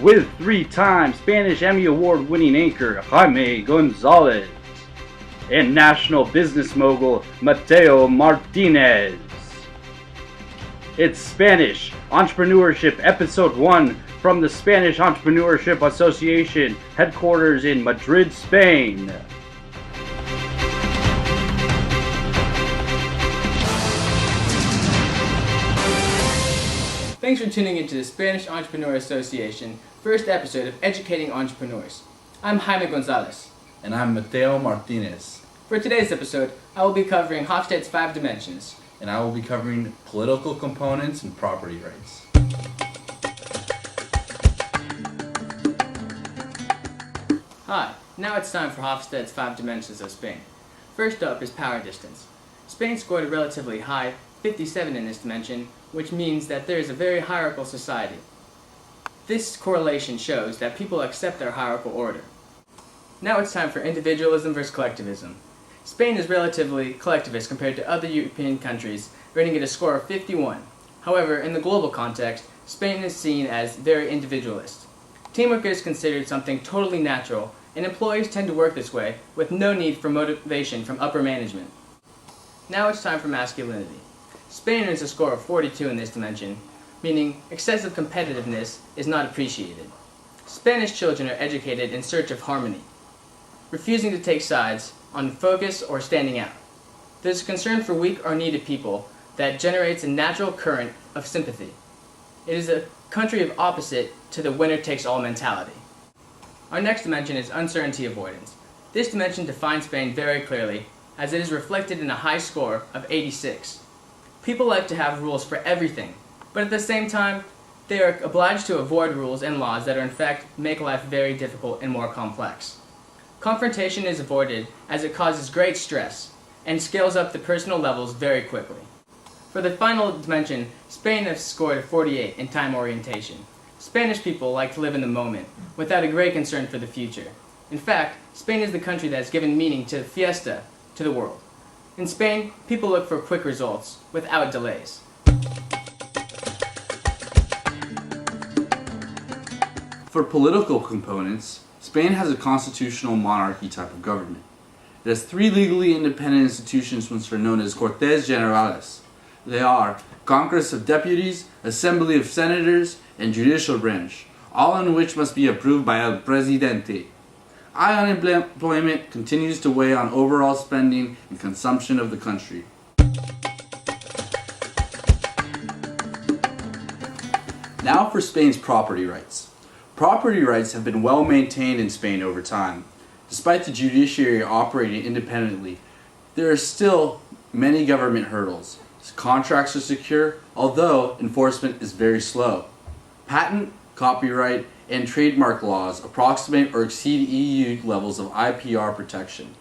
with three-time Spanish Emmy Award-winning anchor Jaime Gonzalez and national business mogul Mateo Martinez. It's Spanish Entrepreneurship Episode 1 from the Spanish Entrepreneurship Association headquarters in Madrid, Spain. Thanks for tuning into the Spanish Entrepreneur Association first episode of Educating Entrepreneurs. I'm Jaime Gonzalez. And I'm Mateo Martinez. For today's episode, I will be covering Hofstede's 5 dimensions. And I will be covering political components and property rights. Hi, now it's time for Hofstede's 5 dimensions of Spain. First up is power distance. Spain scored a relatively high 57 in this dimension, which means that there is a very hierarchical society. This correlation shows that people accept their hierarchical order. Now it's time for individualism versus collectivism. Spain is relatively collectivist compared to other European countries, rating it a score of 51. However, in the global context, Spain is seen as very individualist. Teamwork is considered something totally natural, and employees tend to work this way with no need for motivation from upper management. Now it's time for masculinity. Spain earns a score of 42 in this dimension, meaning excessive competitiveness is not appreciated. Spanish children are educated in search of harmony, refusing to take sides on focus or standing out. There's a concern for weak or needed people that generates a natural current of sympathy. It is a country of opposite to the winner-takes-all mentality. Our next dimension is uncertainty avoidance. This dimension defines Spain very clearly, as it is reflected in a high score of 86. People like to have rules for everything, but at the same time, they are obliged to avoid rules and laws that are in fact make life very difficult and more complex. Confrontation is avoided as it causes great stress and scales up the personal levels very quickly. For the final dimension, Spain has scored a 48 in time orientation. Spanish people like to live in the moment without a great concern for the future. In fact, Spain is the country that has given meaning to fiesta to the world. In Spain, people look for quick results, without delays. For political components, Spain has a constitutional monarchy type of government. It has 3 legally independent institutions which are known as Cortes Generales. They are Congress of Deputies, Assembly of Senators, and Judicial Branch, all in which must be approved by El Presidente. High unemployment continues to weigh on overall spending and consumption of the country. Now for Spain's property rights. Property rights have been well maintained in Spain over time. Despite the judiciary operating independently, there are still many government hurdles. Contracts are secure, although enforcement is very slow. Patent, copyright, and trademark laws approximate or exceed EU levels of IPR protection.